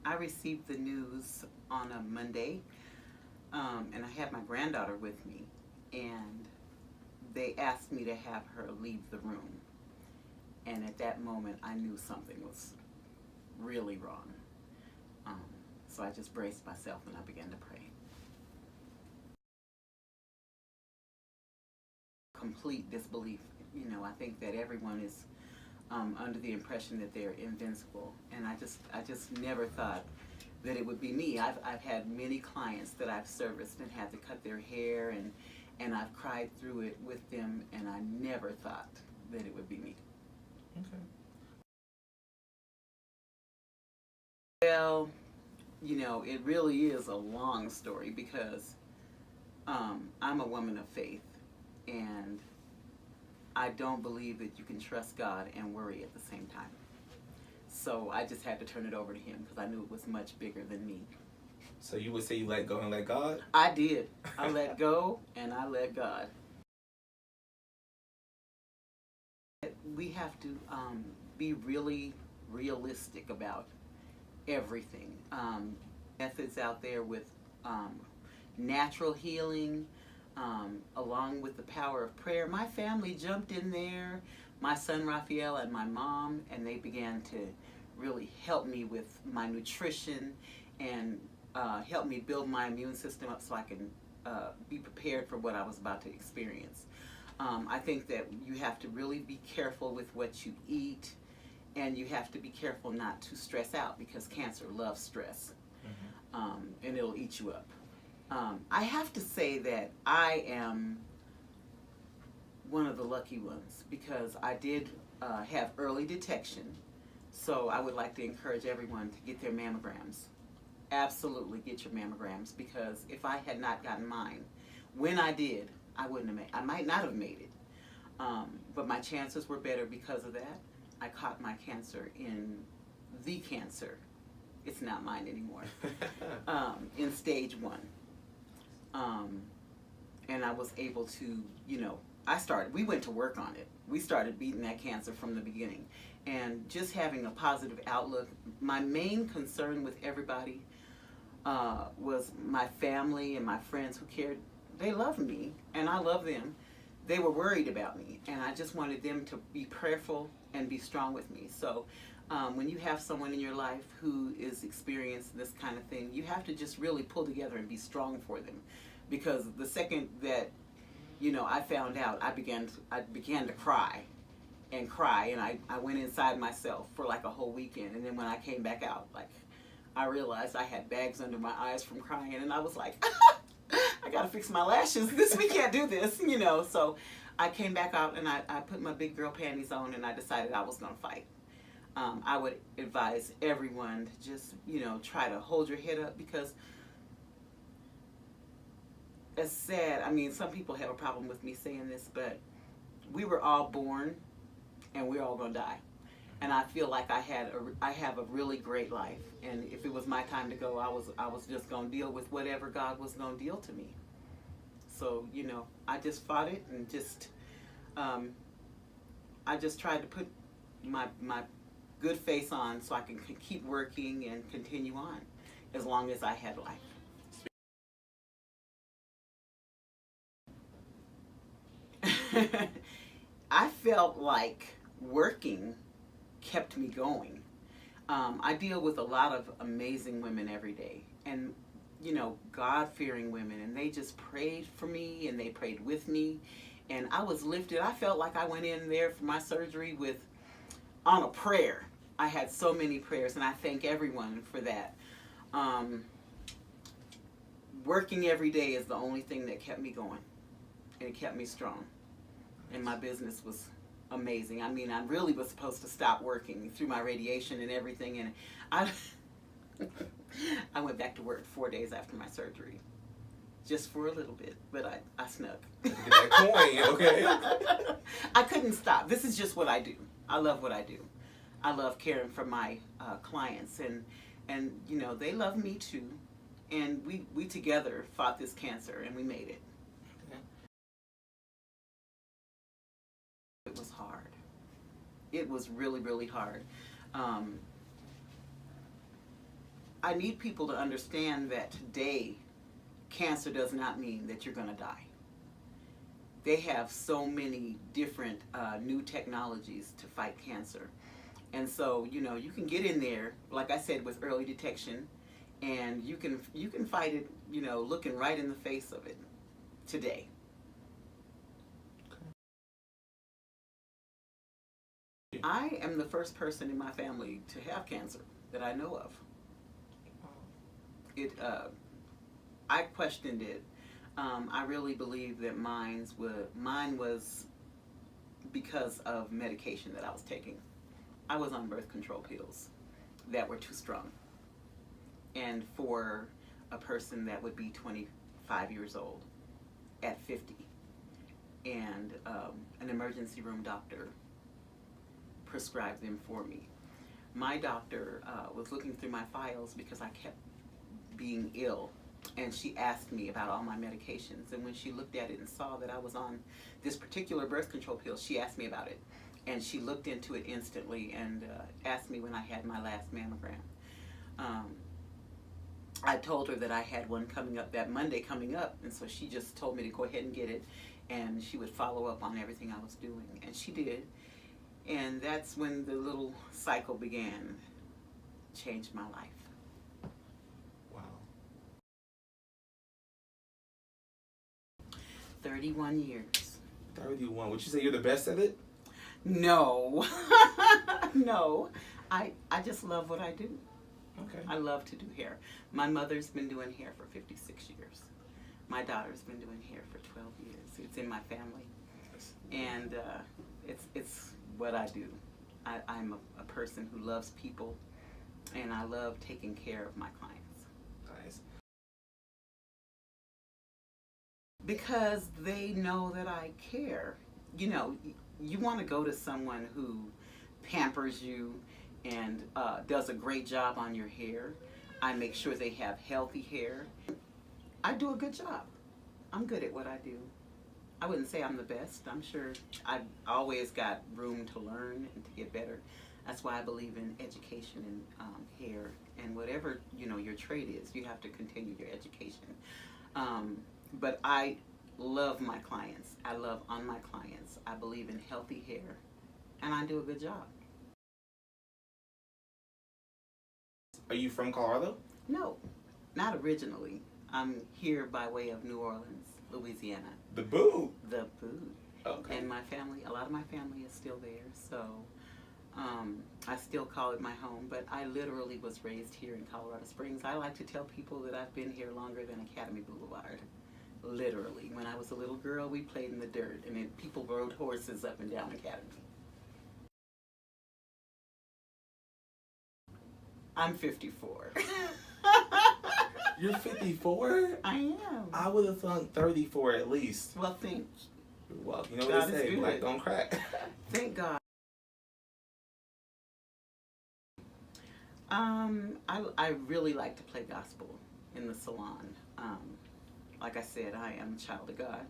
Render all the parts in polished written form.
I received the news on a Monday, and I had my granddaughter with me, and they asked me to have her leave the room. And at that moment, I knew something was really wrong. Um, so I just braced myself and I began to pray. Complete disbelief. You know, I think that everyone is under the impression that they're invincible, and I just never thought that it would be me. I've had many clients that I've serviced and had to cut their hair, and I've cried through it with them, and I never thought that it would be me. Okay. Well, you know, it really is a long story because I'm a woman of faith, and I don't believe that you can trust God and worry at the same time. So I just had to turn it over to him because I knew it was much bigger than me. So you would say you let go and let God? I did. I let go and I let God. We have to be really realistic about everything. Methods out there with natural healing, along with the power of prayer. My family jumped in there, my son Raphael and my mom, and they began to really help me with my nutrition and help me build my immune system up so I can be prepared for what I was about to experience. I think that you have to really be careful with what you eat, and you have to be careful not to stress out because cancer loves stress, and it'll eat you up. I have to say that I am one of the lucky ones because I did have early detection. So I would like to encourage everyone to get their mammograms. Absolutely get your mammograms, because if I had not gotten mine, when I did, I wouldn't have made. I might not have made it, but my chances were better because of that. I caught my cancer in the cancer. It's not mine anymore. In stage 1. And I was able to, you know, we went to work on it. We started beating that cancer from the beginning. And just having a positive outlook. My main concern with everybody was my family and my friends who cared. They love me, and I love them. They were worried about me, and I just wanted them to be prayerful and be strong with me. So when you have someone in your life who is experiencing this kind of thing, you have to just really pull together and be strong for them. Because the second that, you know, I found out, I began to cry, and I went inside myself for like a whole weekend. And then when I came back out, like, I realized I had bags under my eyes from crying, and I was like, I gotta fix my lashes. We can't do this, you know. So I came back out and I put my big girl panties on, and I decided I was gonna fight. I would advise everyone to just, you know, try to hold your head up, because it's sad. I mean, some people have a problem with me saying this, but we were all born and we're all gonna die. And I feel like I have a really great life, and if it was my time to go, I was just gonna deal with whatever God was gonna deal to me. So, you know, I just fought it, and just I just tried to put my good face on so I can keep working and continue on as long as I had life. I felt like working kept me going. I deal with a lot of amazing women every day, and, you know, God-fearing women, and they just prayed for me, and they prayed with me, and I was lifted. I felt like I went in there for my surgery on a prayer. I had so many prayers, and I thank everyone for that. Working every day is the only thing that kept me going, and it kept me strong. And my business was amazing. I mean, I really was supposed to stop working through my radiation and everything, and I went back to work 4 days after my surgery, just for a little bit, but I snuck. Get that coin, okay? I couldn't stop. This is just what I do. I love what I do. I love caring for my clients, and you know, they love me too, and we together fought this cancer, and we made it. It was hard. It was really, really hard. I need people to understand that today, cancer does not mean that you're going to die. They have so many different new technologies to fight cancer. And so, you know, you can get in there, like I said, with early detection, and you can fight it, you know, looking right in the face of it today. I am the first person in my family to have cancer that I know of. I questioned it. I really believe that mine was because of medication that I was taking. I was on birth control pills that were too strong. And for a person that would be 25 years old at 50, and an emergency room doctor prescribed them for me. My doctor was looking through my files because I kept being ill, and she asked me about all my medications, and when she looked at it and saw that I was on this particular birth control pill, she asked me about it, and she looked into it instantly and asked me when I had my last mammogram. I told her that I had one coming up that Monday coming up, and so she just told me to go ahead and get it, and she would follow up on everything I was doing, and she did. And that's when the little cycle began. Changed my life. Wow. 31 years. 31. Would you say you're the best at it? No. No. I just love what I do. Okay. I love to do hair. My mother's been doing hair for 56 years. My daughter's been doing hair for 12 years. It's in my family. And it's what I do. I'm a person who loves people, and I love taking care of my clients. Nice. Because they know that I care. You know, you want to go to someone who pampers you and does a great job on your hair. I make sure they have healthy hair. I do a good job. I'm good at what I do. I wouldn't say I'm the best. I'm sure I've always got room to learn and to get better. That's why I believe in education and hair, and whatever, you know, your trade is, you have to continue your education. But I love my clients. I love on my clients. I believe in healthy hair, and I do a good job. Are you from Colorado? No, not originally. I'm here by way of New Orleans, Louisiana. The Boo. The food. Okay. And my family, a lot of my family is still there, so I still call it my home, but I literally was raised here in Colorado Springs. I like to tell people that I've been here longer than Academy Boulevard. Literally. When I was a little girl, we played in the dirt, and then people rode horses up and down Academy. I'm 54. You're 54? I am. I would have thought 34 at least. Well, thank Well, you know what God they is say, good. black don't crack. Thank God. I really like to play gospel in the salon. Like I said, I am a child of God.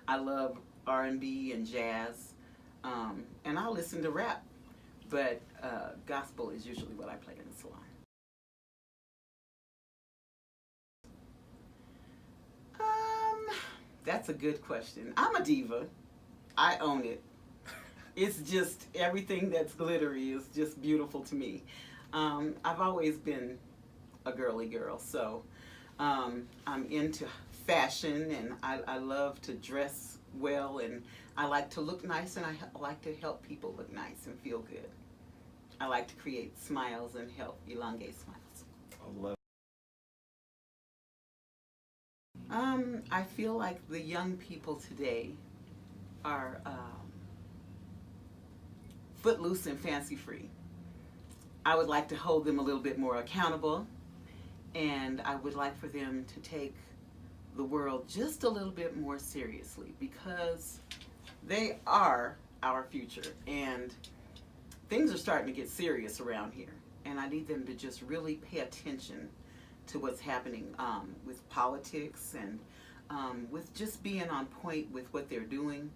I love R&B and jazz, and I'll listen to rap, but gospel is usually what I play in the salon. That's a good question. I'm a diva. I own it. It's just everything that's glittery is just beautiful to me. I've always been a girly girl, so I'm into fashion, and I love to dress well, and I like to look nice, and I like to help people look nice and feel good. I like to create smiles and help elongate smiles. I love I feel like the young people today are footloose and fancy free. I would like to hold them a little bit more accountable, and I would like for them to take the world just a little bit more seriously, because they are our future, and things are starting to get serious around here, and I need them to just really pay attention to what's happening with politics and with just being on point with what they're doing.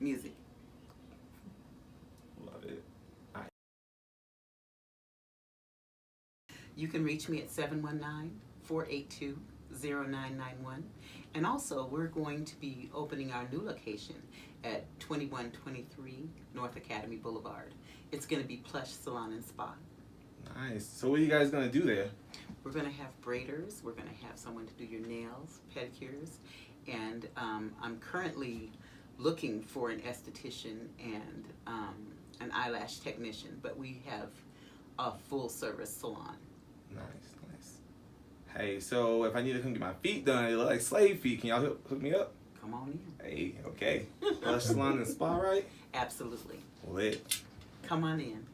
Music. You can reach me at 719-482-0991. And also, we're going to be opening our new location at 2123 North Academy Boulevard. It's going to be Plush Salon and Spa. Nice. So what are you guys gonna do there? We're going to have braiders. We're going to have someone to do your nails, pedicures. And I'm currently looking for an esthetician and an eyelash technician. But we have a full-service salon. Nice, nice. Hey, so if I need to come get my feet done, they look like slave feet. Can y'all hook me up? Come on in. Hey, okay. Plush Salon and Spa, right? Absolutely. Lit. Come on in.